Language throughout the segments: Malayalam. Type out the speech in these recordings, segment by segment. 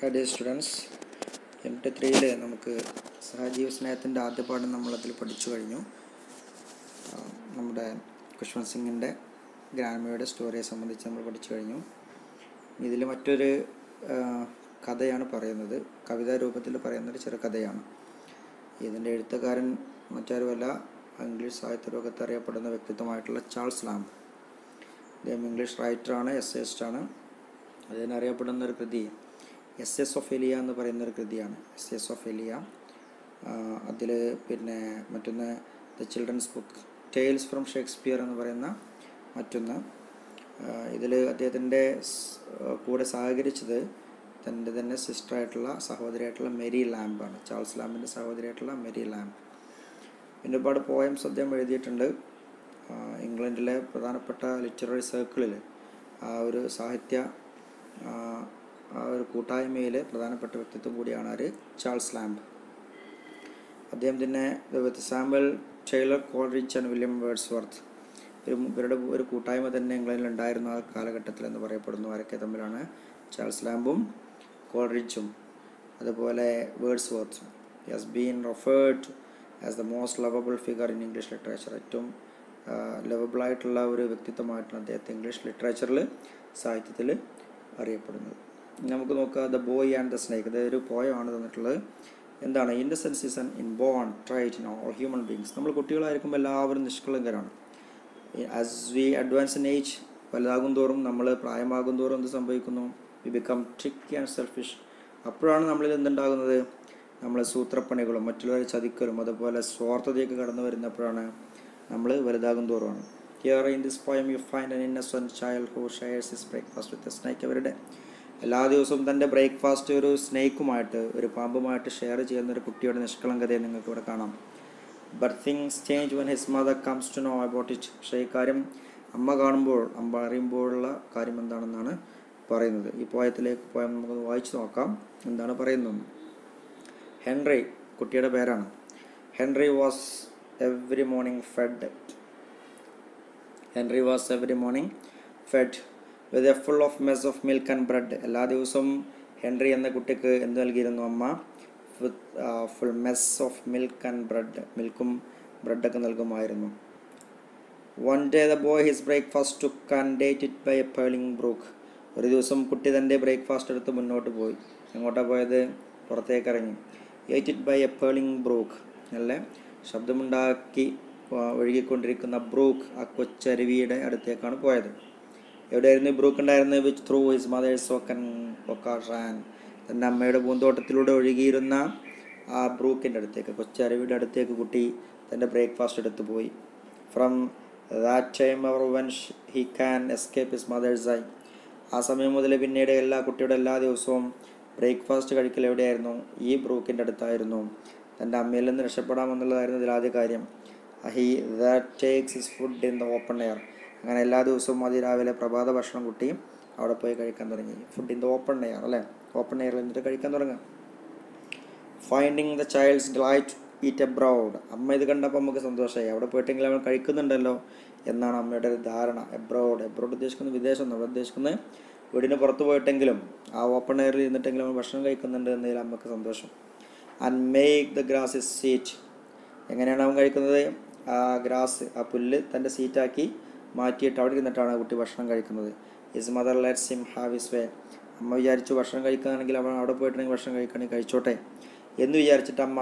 Dear students, MT3 നമുക്ക് സഹജീവ സ്നേഹത്തിൻ്റെ ആദ്യ പാഠം നമ്മളതിൽ പഠിച്ചു കഴിഞ്ഞു. നമ്മുടെ ഖുശ്വന്ത് സിംഗിൻ്റെ ഗ്രാമയുടെ സ്റ്റോറിയെ സംബന്ധിച്ച് നമ്മൾ പഠിച്ചു കഴിഞ്ഞു. ഇതിൽ മറ്റൊരു കഥയാണ് പറയുന്നത്, കവിതാ രൂപത്തിൽ പറയുന്നൊരു ചെറുകഥയാണ്. ഇതിൻ്റെ എഴുത്തുകാരൻ മറ്റാരുമല്ല, ഇംഗ്ലീഷ് സാഹിത്യ ലോകത്ത് അറിയപ്പെടുന്ന വ്യക്തിത്വമായിട്ടുള്ള ചാൾസ് ലാംബ്. അദ്ദേഹം ഇംഗ്ലീഷ് റൈറ്ററാണ്, എസ്സേയിസ്റ്റാണ്. അതിനറിയപ്പെടുന്നൊരു കൃതി SS of Elia എന്ന് പറയുന്നൊരു കൃതിയാണ്. SS of Elia. അതിൽ പിന്നെ മറ്റൊന്ന് the children's book tales from Shakespeare എന്ന് പറയുന്ന മറ്റൊന്ന്. ഇതിൽ അദ്ദേഹത്തിൻ്റെ കൂടെ സഹകരിച്ചത് തൻ്റെ തന്നെ സിസ്റ്ററായിട്ടുള്ള സഹോദരിയായിട്ടുള്ള മെരി ലാംബാണ്. ചാൾസ് ലാംബിൻ്റെ സഹോദരിയായിട്ടുള്ള മെരി ലാംബ്. പിന്നെ ഒരുപാട് പോയംസ് അദ്ദേഹം എഴുതിയിട്ടുണ്ട്. ഇംഗ്ലണ്ടിലെ പ്രധാനപ്പെട്ട ലിറ്റററി സർക്കിളിൽ ആ ഒരു സാഹിത്യ ആ ഒരു കൂട്ടായ്മയിലെ പ്രധാനപ്പെട്ട വ്യക്തിത്വം കൂടിയാണ് ആര്, ചാൾസ് ലാംബ്. അദ്ദേഹം തന്നെ Samuel Taylor Coleridge and William Wordsworth ഇവരുടെ ഒരു കൂട്ടായ്മ തന്നെ ഇംഗ്ലണ്ടിൽ ഉണ്ടായിരുന്ന ആ കാലഘട്ടത്തിൽ എന്ന് പറയപ്പെടുന്നു. ആരൊക്കെ തമ്മിലാണ്? ചാൾസ് ലാംബും കോൾറിഡ്ജും അതുപോലെ വേർഡ്സ്വർത്തും. He has been referred as the most lovable figure in English literature. ഏറ്റവും ലവബിളായിട്ടുള്ള ഒരു വ്യക്തിത്വമായിട്ടാണ് അദ്ദേഹത്തെ ഇംഗ്ലീഷ് ലിറ്ററേച്ചറിൽ, സാഹിത്യത്തിൽ അറിയപ്പെടുന്നത്. നമുക്ക് നോക്കാം, the boy and the snake. അതൊരു പോയമാണ് തന്നിട്ടുള്ളത്. എന്താണ്? Innocence is an inborn trait in all human beings. നമ്മൾ കുട്ടികളായിരിക്കുമ്പോൾ എല്ലാവരും നിഷ്കളങ്കരാണ്. As we advance in age, വലുതാകും തോറും, നമ്മൾ പ്രായമാകും തോറും എന്ത് സംഭവിക്കുന്നു? We become tricky and selfish. അപ്പോഴാണ് നമ്മളിൽ എന്തുണ്ടാകുന്നത്? നമ്മൾ സൂത്രപ്പണികളും മറ്റുള്ളവരെ ചതിക്കലും അതുപോലെ സ്വാർത്ഥതയൊക്കെ കടന്നു വരുന്നപ്പോഴാണ് നമ്മൾ വലുതാകും തോറുമാണ്. Here in this poem you find an innocent child who shares his breakfast with a snake. അവരുടെ എല്ലാ ദിവസവും തൻ്റെ ബ്രേക്ക്ഫാസ്റ്റ് ഒരു സ്നേക്കുമായിട്ട്, ഒരു പാമ്പുമായിട്ട് ഷെയർ ചെയ്യുന്ന ഒരു കുട്ടിയുടെ നിഷ്കളങ്കതയെ നിങ്ങൾക്ക് ഇവിടെ കാണാം. But things change when his mother comes to know about it. പക്ഷേ ഈ കാര്യം അമ്മ കാണുമ്പോൾ, അമ്മ അറിയുമ്പോഴുള്ള കാര്യം എന്താണെന്നാണ് പറയുന്നത്. ഈ പോയം നമുക്കൊന്ന് വായിച്ചു നോക്കാം, എന്താണ് പറയുന്നത്. ഹെൻറി, കുട്ടിയുടെ പേരാണ്. Henry was every morning fed. Henry was every morning fed with a full of mess of milk and bread. എല്ലാ ദിവസവും ഹെൻറി എന്ന കുട്ടിക്ക് എന്ത് നൽകിയിരുന്നു അമ്മ? Full mess of milk and bread, മിൽക്കും ബ്രെഡൊക്കെ നൽകുമായിരുന്നു. One day the boy his breakfast took and ate it by a purling brook. ഒരു ദിവസം കുട്ടി തൻ്റെ ബ്രേക്ക്ഫാസ്റ്റ് എടുത്ത് മുന്നോട്ട് പോയി. എങ്ങോട്ടാണ് പോയത്? പുറത്തേക്ക് ഇറങ്ങി. ate it by a purling brook, നല്ല ശബ്ദമുണ്ടാക്കി ഒഴുകിക്കൊണ്ടിരിക്കുന്ന ബ്രൂക്ക്, ആ കൊച്ചരുവിയുടെ അടുത്തേക്കാണ് പോയത്. എവിടെയായിരുന്നു ബ്രൂക്ക് ഉണ്ടായിരുന്നത്? Which through his mother's sunken ran. തൻ്റെ അമ്മയുടെ പൂന്തോട്ടത്തിലൂടെ ഒഴുകിയിരുന്ന ആ ബ്രൂക്കിൻ്റെ അടുത്തേക്ക്, കൊച്ചരുവിയുടെ അടുത്തേക്ക് കുട്ടി തൻ്റെ ബ്രേക്ക്ഫാസ്റ്റ് എടുത്തു പോയി. From that time hour when he can escape his mother's eye. ആ സമയം മുതൽ പിന്നീട് കുട്ടിയുടെ എല്ലാ ദിവസവും ബ്രേക്ക്ഫാസ്റ്റ് കഴിക്കൽ എവിടെയായിരുന്നു? ഈ ബ്രൂക്കിൻ്റെ അടുത്തായിരുന്നു. തൻ്റെ അമ്മയിൽ നിന്ന് രക്ഷപ്പെടാമെന്നുള്ളതായിരുന്നു ഇതിലാദ്യ കാര്യം. He that takes his food in the open air. അങ്ങനെ എല്ലാ ദിവസവും അതിരാവിലെ പ്രഭാത ഭക്ഷണം കുട്ടി അവിടെ പോയി കഴിക്കാൻ തുടങ്ങി. Food in the open air, അല്ലേ? ഓപ്പൺ എയറിൽ എന്നിട്ട് കഴിക്കാൻ തുടങ്ങുക. Finding the child's delight eat abroad. അമ്മ ഇത് കണ്ടപ്പോൾ നമുക്ക് സന്തോഷമായി. അവിടെ പോയിട്ടെങ്കിലും അവൻ കഴിക്കുന്നുണ്ടല്ലോ എന്നാണ് അമ്മയുടെ ഒരു ധാരണ. എബ്രോഡ് ഉദ്ദേശിക്കുന്നത് വിദേശം, നമ്മൾ ഉദ്ദേശിക്കുന്നത് വീടിന് പുറത്ത് പോയിട്ടെങ്കിലും ആ ഓപ്പൺ എയറിൽ ഇരുന്നിട്ടെങ്കിലും അവൻ ഭക്ഷണം കഴിക്കുന്നുണ്ട് എന്നതിൽ അമ്മക്ക് സന്തോഷം. And make the grass is seat. എങ്ങനെയാണ് അവൻ കഴിക്കുന്നത്? ആ ഗ്രാസ്, ആ പുല്ല് തൻ്റെ സീറ്റാക്കി മാറ്റിയിട്ട് അവിടെ ഇരുന്നിട്ടാണ് കുട്ടി ഭക്ഷണം കഴിക്കുന്നത്. His mother let's him have his വേ. അമ്മ വിചാരിച്ചു ഭക്ഷണം കഴിക്കുകയാണെങ്കിൽ അവൻ അവിടെ പോയിട്ടുണ്ടെങ്കിൽ ഭക്ഷണം കഴിക്കുകയാണെങ്കിൽ കഴിച്ചോട്ടെ എന്ന് വിചാരിച്ചിട്ട് അമ്മ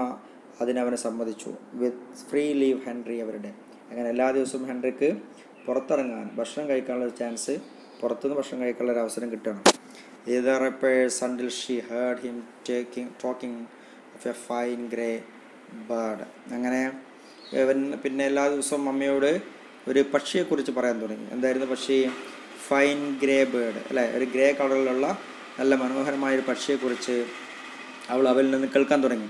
അതിനവനെ സമ്മതിച്ചു. വിത്ത് ഫ്രീ ലീവ് ഹെൻറി അവരുടെ. അങ്ങനെ എല്ലാ ദിവസവും ഹെൻറിക്ക് പുറത്തിറങ്ങാൻ, ഭക്ഷണം കഴിക്കാനുള്ള ഒരു ചാൻസ്, പുറത്തുനിന്ന് ഭക്ഷണം കഴിക്കാനുള്ള ഒരു അവസരം കിട്ടണം. Either repairs until she heard him talking of a fine grey bird. അങ്ങനെ പിന്നെ എല്ലാ ദിവസവും അമ്മയോട് ഒരു പക്ഷിയെക്കുറിച്ച് പറയാൻ തുടങ്ങി. എന്തായിരുന്നു പക്ഷി? ഫൈൻ ഗ്രേ ബേർഡ്, അല്ലേ? ഒരു ഗ്രേ കളറിലുള്ള നല്ല മനോഹരമായൊരു പക്ഷിയെക്കുറിച്ച് അവളിൽ നിന്ന് കേൾക്കാൻ തുടങ്ങി.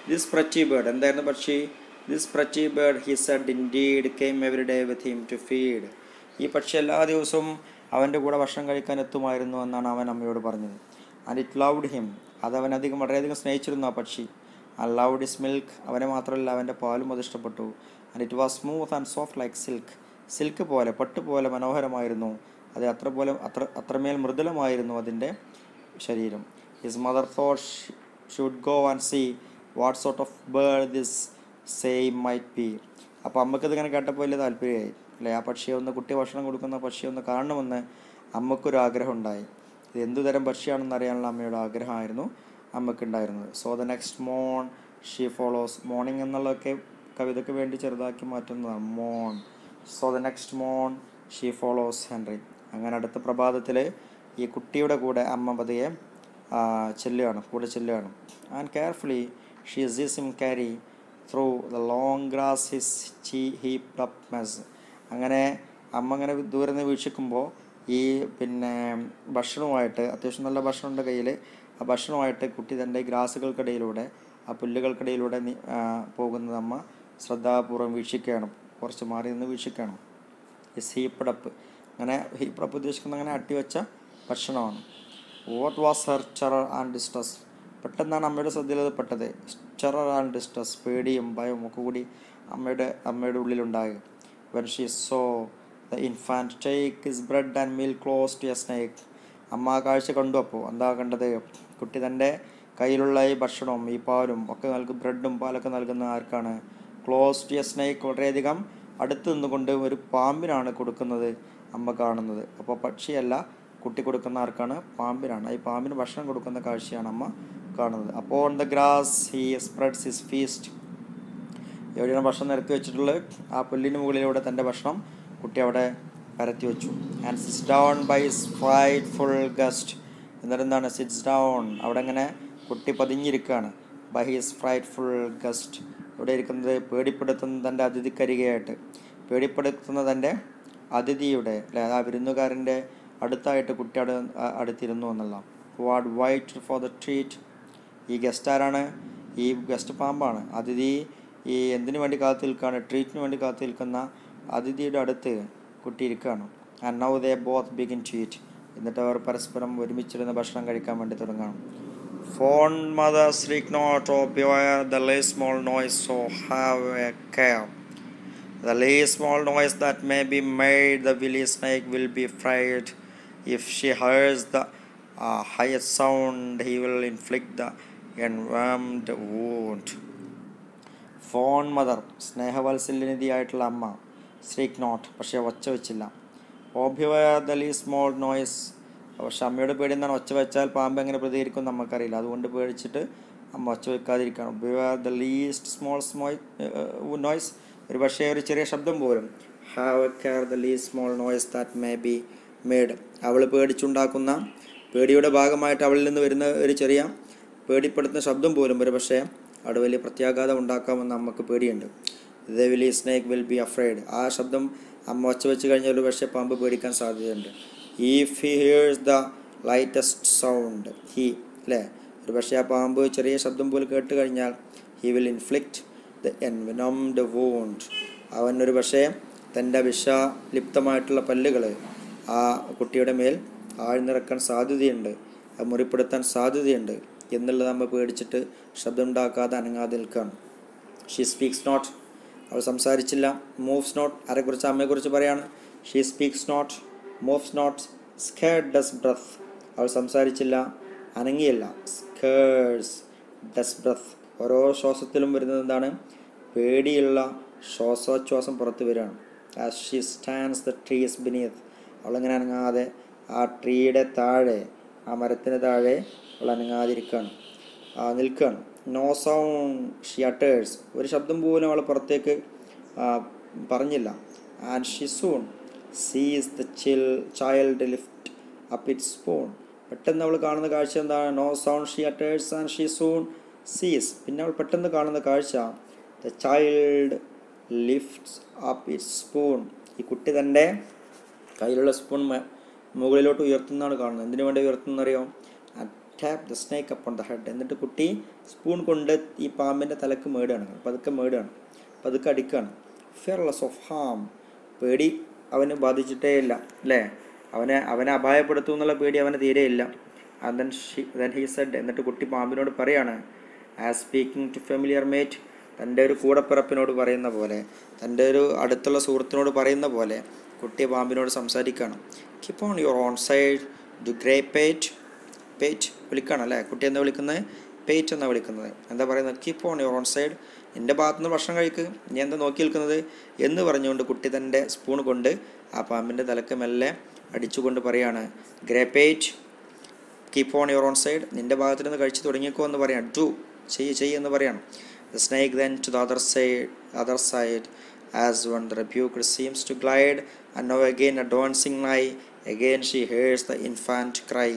ദിസ് പ്രറ്റി ബേർഡ്, എന്തായിരുന്നു പക്ഷി? This pretty bird he said indeed came every day with him to feed. ഈ പക്ഷി എല്ലാ ദിവസവും അവൻ്റെ കൂടെ ഭക്ഷണം കഴിക്കാൻ എത്തുമായിരുന്നു എന്നാണ് അവൻ അമ്മയോട് പറഞ്ഞത്. And it loved him. അത് അവൻ വളരെയധികം സ്നേഹിച്ചിരുന്നു ആ പക്ഷി. And loved his milk. അവനെ മാത്രമല്ല അവൻ്റെ പാലും അത് ഇഷ്ടപ്പെട്ടു. And it was smooth and soft like silk. Silk പോലെ, പട്ട് പോലെ മനോഹരമായിരുന്നു അത്. അത്രമേൽ മൃദുലമായിരുന്നു അതിൻ്റെ ശരീരം. His mother thought she would go and see what sort of bird this same might be. അപ്പോൾ അമ്മക്ക് ഇതിങ്ങനെ കേട്ടപ്പോൾ വലിയ താല്പര്യമായി അല്ലേ. ആ പക്ഷിയെ ഒന്ന്, കുട്ടി ഭക്ഷണം കൊടുക്കുന്ന പക്ഷിയെ ഒന്ന് കാണണമെന്ന് അമ്മക്കൊരു ആഗ്രഹം ഉണ്ടായി. ഇത് എന്തു തരം പക്ഷിയാണെന്ന് അറിയാനുള്ള അമ്മയുടെ ആഗ്രഹമായിരുന്നു അമ്മക്കുണ്ടായിരുന്നത്. സോ ദ നെക്സ്റ്റ് മോൺ ഷീ ഫോളോസ്. മോർണിംഗ് എന്നുള്ളതൊക്കെ കവിതയ്ക്ക് വേണ്ടി ചെറുതാക്കി മാറ്റുന്നതാണ് മോൺ. സോ ദ നെക്സ്റ്റ് മോൺ ഷീ ഫോളോസ് ഹെൻറി. അങ്ങനെ അടുത്ത പ്രഭാതത്തിൽ ഈ കുട്ടിയുടെ കൂടെ അമ്മ പതിയെ കൂടെ ചെല്ലുകയാണ്. And carefully she sees him carry through the long grass his heaped up mess. അങ്ങനെ അമ്മ അങ്ങനെ ദൂരെ നിന്ന് വീക്ഷിക്കുമ്പോൾ ഈ ഭക്ഷണവുമായിട്ട്, അത്യാവശ്യം നല്ല ഭക്ഷണമുണ്ട് കയ്യിൽ, ആ ഭക്ഷണമായിട്ട് കുട്ടി തൻ്റെ ഗ്രാസുകൾക്കിടയിലൂടെ, ആ പുല്ലുകൾക്കിടയിലൂടെ പോകുന്നത് അമ്മ ശ്രദ്ധാപൂർവ്വം വീക്ഷിക്കുകയാണ്. കുറച്ച് മാറി നിന്ന് വീക്ഷിക്കുകയാണ്. Is heaped. അങ്ങനെ ഹീപ്ഡ് ഉദ്ദേശിക്കുന്നത് അങ്ങനെ അട്ടിവെച്ച ഭക്ഷണമാണ്. What was her terror and distress. പെട്ടെന്നാണ് അമ്മയുടെ ശ്രദ്ധയിലത് പെട്ടത്. ടെറർ ആൻഡ് ഡിസ്ട്രസ്, പേടിയും ഭയവും ഒക്കെ കൂടി അമ്മയുടെ ഉള്ളിലുണ്ടായി. When she saw the infant take his bread and milk close to a snake. അമ്മ ആ കാഴ്ച കണ്ടു. അപ്പോൾ എന്താ കണ്ടത്? കുട്ടി തൻ്റെ കയ്യിലുള്ള ഈ ഭക്ഷണവും ഈ പാലും ഒക്കെ ബ്രെഡും പാലൊക്കെ നൽകുന്ന ആർക്കാണ്? ക്ലോസ് ടു എ സ്നേക്ക്, വളരെയധികം അടുത്ത് നിന്നുകൊണ്ട് ഒരു പാമ്പിനാണ് കൊടുക്കുന്നത് അമ്മ കാണുന്നത്. അപ്പോൾ പക്ഷിയല്ല, കുട്ടി കൊടുക്കുന്ന ആർക്കാണ്? പാമ്പിനാണ്. ഈ പാമ്പിന് ഭക്ഷണം കൊടുക്കുന്ന കാഴ്ചയാണ് അമ്മ കാണുന്നത്. അപ്പോൾ on the grass he spreads his feast. എവിടെയാണ് ഭക്ഷണം നിരത്തി വെച്ചിട്ടുള്ളത്? ആ പുല്ലിന് മുകളിലൂടെ തൻ്റെ ഭക്ഷണം കുട്ടി അവിടെ പരത്തി വെച്ചു. And sits down by his frightful guest. എന്നിട്ട് എന്താണ്? സിറ്റ്സ് ഡൗൺ, അവിടെ ഇങ്ങനെ കുട്ടി പതിഞ്ഞിരിക്കുകയാണ്. ബൈ ഹിസ് ഫ്രൈറ്റ്ഫുൾ ഗസ്റ്റ്, ഇവിടെ ഇരിക്കുന്നത് പേടിപ്പെടുത്തുന്ന തൻ്റെ അതിഥിക്കരികയായിട്ട്, പേടിപ്പെടുത്തുന്ന തൻ്റെ അതിഥിയുടെ അല്ലെ ആ വിരുന്നുകാരൻ്റെ അടുത്തായിട്ട് കുട്ടി അടുത്തിരുന്നു എന്നുള്ള. What white for the treat. ഈ ഗസ്റ്റ് ആരാണ്? ഈ ഗസ്റ്റ് പാമ്പാണ്. അതിഥി ഈ എന്തിനു വേണ്ടി കാത്തു നിൽക്കുകയാണ്? ട്രീറ്റിന് വേണ്ടി കാത്തു നിൽക്കുന്ന അതിഥിയുടെ അടുത്ത് കുട്ടി ഇരിക്കുകയാണ്. And now they both begin to eat. എന്നിട്ട് അവർ പരസ്പരം ഒരുമിച്ചിരുന്ന് ഭക്ഷണം കഴിക്കാൻ വേണ്ടി തുടങ്ങുകയാണ്. Fond mother, shriek not, or beware the least small noise, so have a care. The least small noise that may be made, the wily snake will be afraid. If she hears the highest sound, he will inflict the envenomed wound. Fond mother, സ്നേഹവാത്സല്യനിധിയായിട്ടുള്ള അമ്മ, shriek not, പക്ഷേ ഒച്ച വെച്ചില്ല. Or beware the least small noise. പക്ഷെ അമ്മയുടെ പേടി എന്താണ്? ഒച്ച വെച്ചാൽ പാമ്പ് എങ്ങനെ പ്രതികരിക്കും നമുക്കറിയില്ല. അതുകൊണ്ട് പേടിച്ചിട്ട് അമ്മ ഒച്ച വെക്കാതിരിക്കണം. beware the least small noise, ഒരു പക്ഷേ ഒരു ചെറിയ ശബ്ദം പോലും. have a care the least small noise that may be made. അവൾ പേടിച്ചുണ്ടാക്കുന്ന, പേടിയുടെ ഭാഗമായിട്ട് അവളിൽ നിന്ന് വരുന്ന ഒരു ചെറിയ പേടിപ്പെടുത്തുന്ന ശബ്ദം പോലും ഒരു പക്ഷേ അവിടെ വലിയ പ്രത്യാഘാതം ഉണ്ടാക്കാമെന്ന് അമ്മക്ക് പേടിയുണ്ട്. the wily snake will be afraid. ആ ശബ്ദം അമ്മ ഒച്ച വെച്ച് കഴിഞ്ഞാൽ ഒരു പക്ഷേ പാമ്പ് പേടിക്കാൻ സാധ്യതയുണ്ട്. if he hears the lightest sound, he അല്ലേ, ഒരു പക്ഷേ ആ പാമ്പ് ചെറിയ ശബ്ദം പോലും കേട്ട് കഴിഞ്ഞാൽ he will inflict the envenomed wound. അവൻ ഒരു പക്ഷേ തൻ്റെ വിഷലിപ്തമായിട്ടുള്ള പല്ലുകൾ ആ കുട്ടിയുടെ മേൽ ആഴ്ന്നിറക്കാൻ സാധ്യതയുണ്ട്, അത് മുറിപ്പെടുത്താൻ സാധ്യതയുണ്ട് എന്നുള്ളത് നമ്മൾ പേടിച്ചിട്ട് ശബ്ദം ഉണ്ടാക്കാതെ അനങ്ങാതെ നിൽക്കുകയാണ്. ഷീ സ്പീക്സ് നോട്ട്, അവൾ സംസാരിച്ചില്ല. മൂവ്സ് നോട്ട്, ആരെക്കുറിച്ച്? അമ്മയെക്കുറിച്ച് പറയാണ്. She speaks not, moves not, scared does breath, അവൾ സംസാരിച്ചില്ല, അനങ്ങിയില്ല. സ്കേർഡ്സ് ഡസ് ബ്രത്ത്, ഓരോ ശ്വാസത്തിലും വരുന്നത് എന്താണ്? പേടിയുള്ള ശ്വാസോച്ഛ്വാസം പുറത്ത് വരികയാണ്. As she stands the trees beneath, അവളങ്ങനെ അനങ്ങാതെ ആ ട്രീയുടെ താഴെ, ആ മരത്തിന് താഴെ അവൾ അനങ്ങാതിരിക്കുകയാണ്, നിൽക്കുകയാണ്. നോ സൗണ്ട് ഷീ അട്ടേഴ്സ്, ഒരു ശബ്ദം പോലും അവൾ പുറത്തേക്ക് പറഞ്ഞില്ല. And she soon sees the child lift up its spoon, പെട്ടെന്ന് അവൾ കാണുന്ന കാഴ്ച എന്താണ്? No sound she utters and she soon sees, പിന്നെ അവൾ പെട്ടെന്ന് കാണുന്ന കാഴ്ച the child lifts up its spoon, ഈ കുട്ടി തൻ്റെ കയ്യിലുള്ള സ്പൂൺ മുകളിലോട്ട് ഉയർത്തുന്നതാണ് കാണുന്നത്. എന്തിനു വേണ്ടി ഉയർത്തുന്നറിയോ? Tap the snake upon the head, എന്നിട്ട് കുട്ടി സ്പൂൺ കൊണ്ട് ഈ പാമ്പിൻ്റെ തലക്ക് മേടുകയാണ്, പതുക്കെ മേടുകയാണ്, പതുക്കെ അടിക്കുകയാണ്. ഫിയർലെസ് ഓഫ് ഹാം, പേടി അവന് ബാധിച്ചിട്ടേ ഇല്ല അല്ലേ, അവനെ അപായപ്പെടുത്തും എന്നുള്ള പേടി അവന് തീരെയില്ല. then he said, എന്നിട്ട് കുട്ടി പാമ്പിനോട് പറയാണ്, as speaking to familiar mate, തൻ്റെ ഒരു കൂടപ്പിറപ്പിനോട് പറയുന്ന പോലെ, തൻ്റെ ഒരു അടുത്തുള്ള സുഹൃത്തിനോട് പറയുന്ന പോലെ കുട്ടി പാമ്പിനോട് സംസാരിക്കുകയാണ്. Keep on your own side, do grape it, pate വിളിക്കുകയാണ് അല്ലേ, കുട്ടി എന്താ വിളിക്കുന്നത്, പേറ്റ് എന്നാണ് വിളിക്കുന്നത്. എന്താ പറയുന്നത്, keep on your own side, എൻ്റെ ഭാഗത്തുനിന്ന് ഭക്ഷണം കഴിക്കുക, നീ എന്താ നോക്കി നിൽക്കുന്നത് എന്ന് പറഞ്ഞുകൊണ്ട് കുട്ടി തൻ്റെ സ്പൂൺ കൊണ്ട് ആ പാമ്പിൻ്റെ തലക്ക് മെല്ലെ അടിച്ചുകൊണ്ട് പറയാണ്, grey pate keep on your own side, നിൻ്റെ ഭാഗത്ത് നിന്ന് കഴിച്ച് തുടങ്ങിക്കോ എന്ന് പറയാം, ഡു ചെയ്യ് എന്ന് പറയണം. The snake then to the other side as when the rebuke seems to glide, and now again advancing nigh, again she hears the infant cry,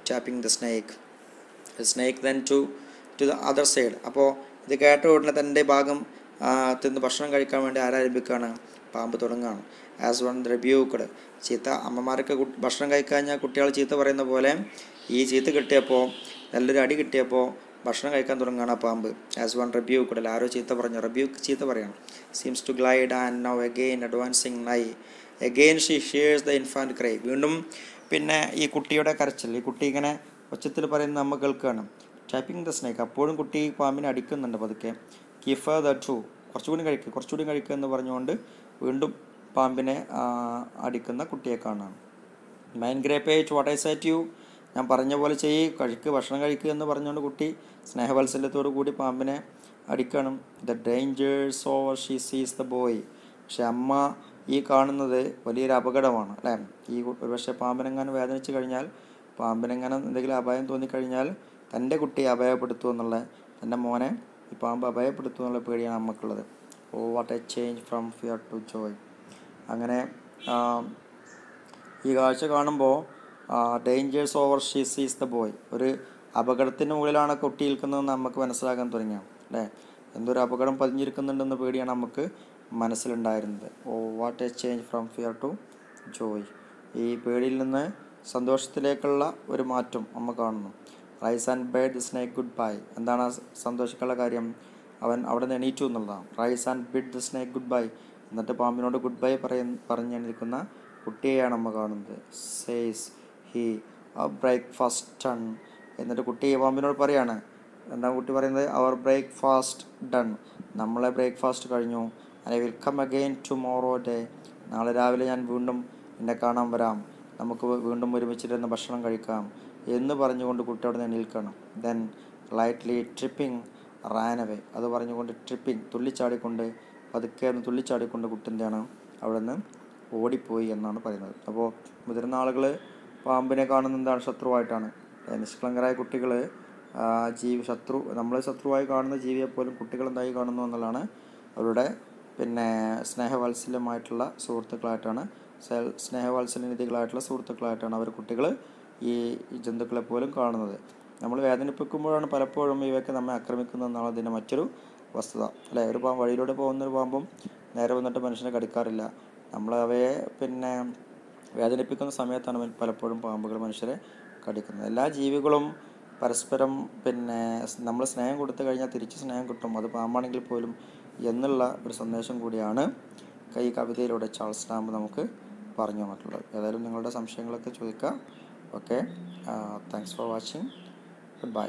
tapping the snake. The snake then to the other side. അപ്പോൾ ഇത് കേട്ട ഉടനെ തൻ്റെ ഭാഗം തിന്ന് ഭക്ഷണം കഴിക്കാൻ വേണ്ടി ആരംഭിക്കുകയാണ്, പാമ്പ് തുടങ്ങുകയാണ്. ആസ് വൺ റിബ്യൂക്ക്ഡ്, ചീത്ത അമ്മമാരൊക്കെ ഭക്ഷണം കഴിക്കാൻ കുട്ടികൾ ചീത്ത പറയുന്ന പോലെ ഈ ചീത്ത കിട്ടിയപ്പോൾ, നല്ലൊരു അടി കിട്ടിയപ്പോൾ ഭക്ഷണം കഴിക്കാൻ തുടങ്ങുകയാണ് ആ പാമ്പ്. ആസ് വൺ റിബ്യൂക്ക്ഡ്, ആരോ ചീത്ത പറഞ്ഞു, റിബ്യൂക്ക് ചീത്ത പറയണം. Seems to glide and now again advancing nigh, again she hears the infant cry. വീണ്ടും പിന്നെ ഈ കുട്ടിയുടെ കരച്ചിൽ, ഈ കുട്ടി ഇങ്ങനെ ഒച്ചത്തിൽ പറയുന്ന അമ്മ കേൾക്കുകയാണ്. ടാപ്പിംഗ് ദ സ്നേക്ക്, അപ്പോഴും കുട്ടി പാമ്പിനെ അടിക്കുന്നുണ്ട് പതുക്കെ. കീഫ് ദ ടു, കുറച്ചുകൂടി കഴിക്കുക എന്ന് പറഞ്ഞുകൊണ്ട് വീണ്ടും പാമ്പിനെ അടിക്കുന്ന കുട്ടിയെ കാണാം. Mine grey pate what I said you, ഞാൻ പറഞ്ഞ പോലെ ഭക്ഷണം കഴിക്കുക എന്ന് പറഞ്ഞുകൊണ്ട് കുട്ടി സ്നേഹവാത്സല്യത്തോടു കൂടി പാമ്പിനെ അടിക്കണം. The dangers over she sees the boy, പക്ഷെ അമ്മ ഈ കാണുന്നത് വലിയൊരു അപകടമാണ് അല്ലേ. ഈ ഒരുപക്ഷെ പാമ്പിനെങ്ങാനും വേദനിച്ച് കഴിഞ്ഞാൽ, പാമ്പിനെങ്ങാനും എന്തെങ്കിലും അപായം തോന്നിക്കഴിഞ്ഞാൽ തൻ്റെ കുട്ടിയെ അപായപ്പെടുത്തുമോ എന്നുള്ള, തൻ്റെ മോനെ ഈ പാമ്പ് അപായപ്പെടുത്തുമോ എന്നുള്ള പേടിയാണ് അമ്മക്കുള്ളത്. Oh what a change from fear to joy. അങ്ങനെ ഈ കാഴ്ച കാണുമ്പോൾ danger's over she sees the boy, ഒരു അപകടത്തിന് മുകളിലാണ് കുട്ടി നിൽക്കുന്നതെന്ന് നമുക്ക് മനസ്സിലാക്കാൻ തുടങ്ങിയാണ് അല്ലേ. എന്തൊരു അപകടം പതിഞ്ഞിരിക്കുന്നുണ്ടെന്ന പേടിയാണ് നമുക്ക് മനസ്സിലുണ്ടായിരുന്നത്. Oh what a change from fear to joy, ഈ പേടിയിൽ നിന്ന് സന്തോഷത്തിലേക്കുള്ള ഒരു മാറ്റം അമ്മ കാണുന്നു. Rise and bid the snake goodbye, എന്താണ് സന്തോഷിക്കാനുള്ള കാര്യം, അവൻ അവിടെ നിന്ന് എണീറ്റു എന്നുള്ളതാണ്. Rise and bid the snake goodbye, എന്നിട്ട് പാമ്പിനോട് ഗുഡ് ബൈ പറഞ്ഞെണീക്കുന്ന കുട്ടിയെയാണ് അമ്മ കാണുന്നത്. സേസ് ഹി ബ്രേക്ക്ഫാസ്റ്റ് ഡൺ, എന്നിട്ട് കുട്ടി പാമ്പിനോട് പറയാണ്, എന്താ കുട്ടി പറയുന്നത്, അവർ ബ്രേക്ക്ഫാസ്റ്റ് ഡൺ, നമ്മളെ ബ്രേക്ക്ഫാസ്റ്റ് കഴിഞ്ഞു. I will come again tomorrow day, നാളെ രാവിലെ ഞാൻ വീണ്ടും എന്നെ കാണാൻ വരാം, നമുക്ക് വീണ്ടും ഒരുമിച്ചിരുന്ന് ഭക്ഷണം കഴിക്കാം എന്ന് പറഞ്ഞുകൊണ്ട് കുട്ടി അവിടെ നിന്ന് നിൽക്കണം. Then lightly tripping Rann away, അത് പറഞ്ഞുകൊണ്ട് ട്രിപ്പിംഗ് തുള്ളിച്ചാടിക്കൊണ്ട്, പതുക്കെ തുള്ളിച്ചാടിക്കൊണ്ട് കുട്ടി എന്താണ് അവിടെ നിന്ന് ഓടിപ്പോയി എന്നാണ് പറയുന്നത്. അപ്പോൾ മുതിർന്ന ആളുകൾ പാമ്പിനെ കാണുന്ന എന്താണ്, ശത്രുവായിട്ടാണ്. നിഷ്കളങ്കരായ കുട്ടികൾ നമ്മൾ ശത്രുവായി കാണുന്ന ജീവിയെപ്പോലും കുട്ടികൾ എന്തായി കാണുന്നു എന്നുള്ളതാണ്. അവരുടെ പിന്നെ സ്നേഹവാത്സല്യമായിട്ടുള്ള സുഹൃത്തുക്കളായിട്ടാണ്, സ്നേഹവാത്സല്യനിധികളായിട്ടുള്ള സുഹൃത്തുക്കളായിട്ടാണ് അവർ കുട്ടികൾ ഈ ജന്തുക്കളെ പോലും കാണുന്നത്. നമ്മൾ വേദനിപ്പിക്കുമ്പോഴാണ് പലപ്പോഴും ഇവയൊക്കെ നമ്മെ ആക്രമിക്കുന്നതെന്നാണ് അതിൻ്റെ മറ്റൊരു വസ്തുത അല്ലേ. ഒരു വഴിയിലൂടെ പോകുന്നൊരു പാമ്പും നേരെ വന്നിട്ട് മനുഷ്യനെ കടിക്കാറില്ല. നമ്മൾ അവയെ പിന്നെ വേദനിപ്പിക്കുന്ന സമയത്താണ് പലപ്പോഴും പാമ്പുകൾ മനുഷ്യരെ കടിക്കുന്നത്. എല്ലാ ജീവികളും പരസ്പരം പിന്നെ നമ്മൾ സ്നേഹം കൊടുത്തു കഴിഞ്ഞാൽ തിരിച്ച് സ്നേഹം കിട്ടും, അത് പാമ്പാണെങ്കിൽ പോലും എന്നുള്ള ഒരു സന്ദേശം കൂടിയാണ് ഈ കവിതയിലൂടെ ചാൾസ് ലാംബ് നമുക്ക് പറഞ്ഞു തന്നിട്ടുള്ളത്. ഏതായാലും നിങ്ങളുടെ സംശയങ്ങളൊക്കെ ചോദിക്കുക. Okay, thanks for watching. Good bye.